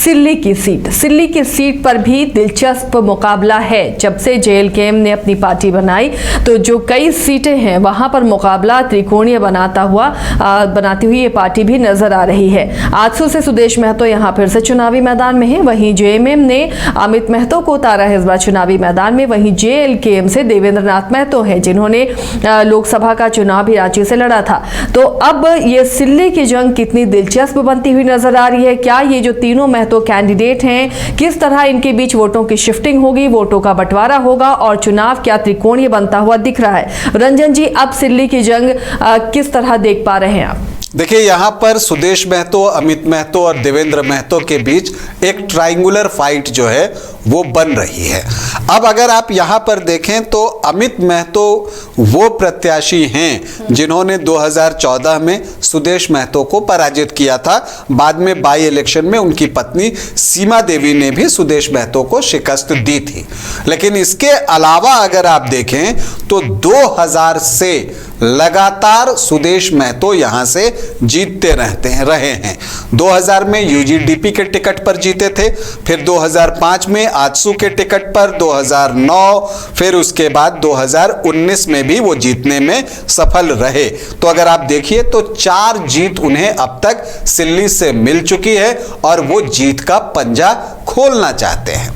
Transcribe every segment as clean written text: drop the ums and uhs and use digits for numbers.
सिल्ली की सीट पर भी दिलचस्प मुकाबला है। जब से जेएलकेएम ने अपनी पार्टी बनाई तो जो कई सीटें हैं वहां पर मुकाबला त्रिकोणीय बनाती हुई ये पार्टी भी नजर आ रही है। 800 से सुदेश महतो यहां फिर से चुनावी मैदान में है। वहीं जेएमएम ने अमित महतो को उतारा है इस बार चुनावी मैदान में। वहीं जेएलकेएम से देवेंद्र नाथ महतो हैं जिन्होंने लोकसभा का चुनाव भी रांची से लड़ा था। तो अब ये सिल्ली की जंग कितनी दिलचस्प बनती हुई नजर आ रही है। क्या ये जो तीनों महतो कैंडिडेट हैं किस तरह इनके बीच वोटों की शिफ्टिंग होगी, वोटों का बंटवारा होगा और चुनाव क्या त्रिकोणीय बनता हुआ दिख रहा है। रंजन जी, अब सिल्ली की जंग किस तरह देख पा रहे हैं आप? देखिए, यहाँ पर सुदेश महतो, अमित महतो और देवेंद्र महतो के बीच एक ट्रायंगुलर फाइट जो है वो बन रही है। अब अगर आप यहाँ पर देखें तो अमित महतो वो प्रत्याशी हैं जिन्होंने 2014 में सुदेश महतो को पराजित किया था। बाद में बाई इलेक्शन में उनकी पत्नी सीमा देवी ने भी सुदेश महतो को शिकस्त दी थी। लेकिन इसके अलावा अगर आप देखें तो 2000 से लगातार सुदेश महतो यहां से जीतते रहे हैं। 2000 में यूजीडीपी के टिकट पर जीते थे, फिर 2005 में आजसू के टिकट पर, 2009, फिर उसके बाद 2019 में भी वो जीतने में सफल रहे। तो अगर आप देखिए तो 4 जीत उन्हें अब तक सिल्ली से मिल चुकी है और वो जीत का पंजा खोलना चाहते हैं।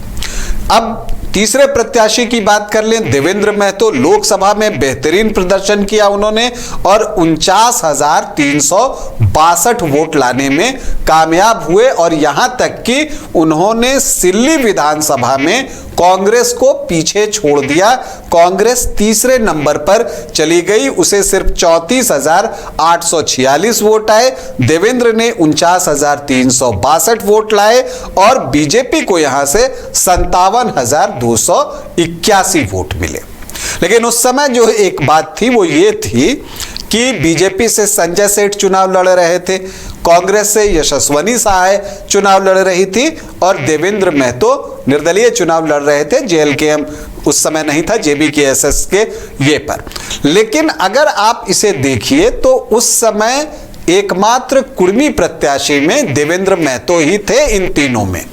अब तीसरे प्रत्याशी की बात कर लें, देवेंद्र महतो। लोकसभा में बेहतरीन प्रदर्शन किया उन्होंने और 49,362 वोट लाने में कामयाब हुए और यहां तक कि उन्होंने सिल्ली विधानसभा में कांग्रेस को पीछे छोड़ दिया। कांग्रेस तीसरे नंबर पर चली गई, उसे सिर्फ 34,846 वोट आए। देवेंद्र ने 49,362 वोट लाए और बीजेपी को यहां से 57,281 वोट मिले। लेकिन उस समय जो एक बात थी वो ये थी कि बीजेपी से संजय सेठ चुनाव लड़ रहे थे, कांग्रेस से यशस्वनी सहाय चुनाव लड़ रही थी और देवेंद्र महतो निर्दलीय चुनाव लड़ रहे थे। जेएलकेएम उस समय नहीं था, जेबीकेएसएस के ये पर। लेकिन अगर आप इसे देखिए तो उस समय एकमात्र कुर्मी प्रत्याशी में देवेंद्र महतो ही थे इन तीनों में।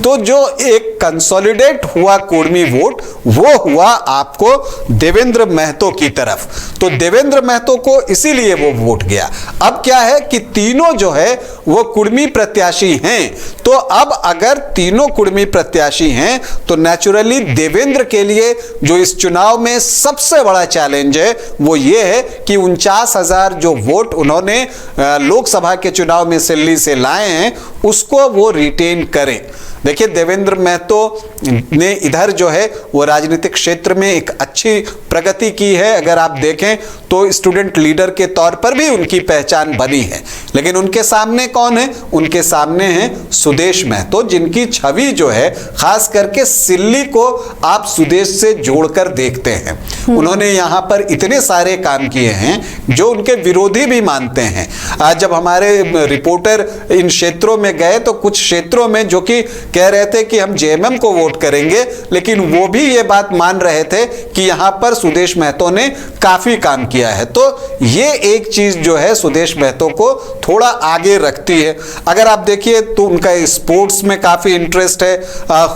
तो जो एक कंसोलिडेट हुआ कुर्मी वोट वो हुआ आपको देवेंद्र महतो की तरफ। तो देवेंद्र महतो को इसीलिए वो वोट गया। अब क्या है कि तीनों जो है वो कुर्मी प्रत्याशी हैं। तो अब अगर तीनों कुर्मी प्रत्याशी हैं तो नेचुरली देवेंद्र के लिए जो इस चुनाव में सबसे बड़ा चैलेंज है वो ये है कि 49,000 जो वोट उन्होंने लोकसभा के चुनाव में सिल्ली से लाए हैं उसको वो रिटेन करें। देखिए, देवेंद्र महतो ने इधर जो है वो राजनीतिक क्षेत्र में एक अच्छी प्रगति की है। अगर आप देखें तो स्टूडेंट लीडर के तौर पर भी उनकी पहचान बनी है। लेकिन उनके सामने कौन है? उनके सामने हैं सुदेश महतो, जिनकी छवि जो है खास करके सिल्ली को आप सुदेश से जोड़कर देखते हैं। उन्होंने यहाँ पर इतने सारे काम किए हैं जो उनके विरोधी भी मानते हैं। आज जब हमारे रिपोर्टर इन क्षेत्रों में गए तो कुछ क्षेत्रों में जो कि कह रहे थे कि हम जेएमएम को वोट करेंगे, लेकिन वो भी ये बात मान रहे थे कि यहां पर सुदेश महतो ने काफी काम किया है। तो ये एक चीज जो है सुदेश महतो को थोड़ा आगे रखती है। अगर आप देखिए तो उनका स्पोर्ट्स में काफी इंटरेस्ट है,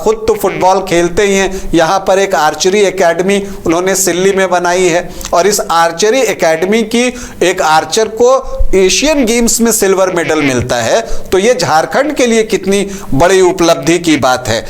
खुद तो फुटबॉल खेलते ही हैं। यहां पर एक आर्चरी एकेडमी उन्होंने सिल्ली में बनाई है और इस आर्चरी एकेडमी की एक आर्चर को एशियन गेम्स में सिल्वर मेडल मिलता है। तो ये झारखंड के लिए कितनी बड़ी उपलब्धि की बात है।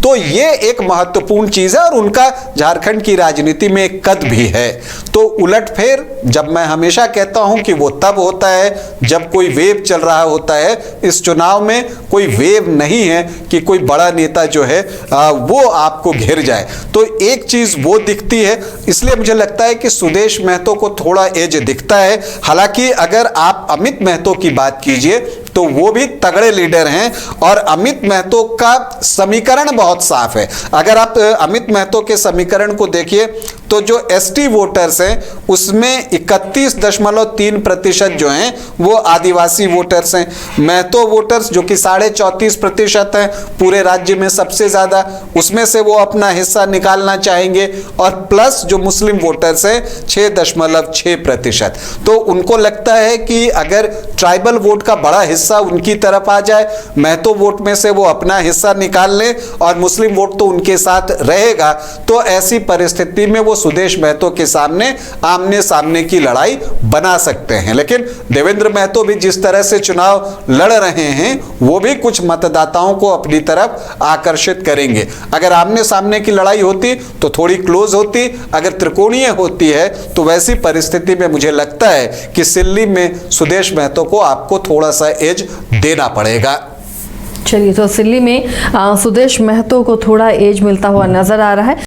तो ये एक महत्वपूर्ण चीज है और उनका झारखंड की राजनीति में एक कद भी है। तो उलटफेर जब मैं हमेशा कहता हूं कि वो तब होता है जब कोई वेव चल रहा होता है। इस चुनाव में कोई वेव नहीं है कि कोई बड़ा नेता जो है वो आपको घेर जाए। तो एक चीज वो दिखती है, इसलिए मुझे लगता है कि सुदेश महतो को थोड़ा एज दिखता है। हालांकि अगर आप अमित महतो की बात कीजिए तो वो भी तगड़े लीडर हैं और अमित महतो का समीकरण बहुत साफ है। अगर आप अमित महतो के समीकरण को देखिए तो जो एसटी वोटर्स हैं उसमें 31.3% जो हैं वो आदिवासी वोटर्स हैं। महतो वोटर्स जो कि 34.5% हैं पूरे राज्य में सबसे ज्यादा, उसमें से वो अपना हिस्सा निकालना चाहेंगे। और प्लस जो मुस्लिम वोटर्स हैं 6.6%। तो उनको लगता है कि अगर ट्राइबल वोट का बड़ा हिस्सा उनकी तरफ आ जाए, महतो वोट में से वो अपना हिस्सा निकाल लें और मुस्लिम वोट तो उनके साथ रहेगा, तो ऐसी परिस्थिति में वो सुदेश महतो के सामने आमने सामने की लड़ाई बना सकते हैं। लेकिन देवेंद्र महतो भी जिस तरह से चुनाव लड़ रहे हैं वो भी कुछ मतदाताओं को अपनी तरफ आकर्षित करेंगे। अगर आमने सामने की लड़ाई होती तो थोड़ी क्लोज होती, अगर त्रिकोणीय होती है तो वैसी परिस्थिति में मुझे लगता है कि सिल्ली में सुदेश महतो को आपको थोड़ा सा एज देना पड़ेगा। चलिए, तो सिल्ली में सुदेश महतो को थोड़ा एज मिलता हुआ नजर आ रहा है।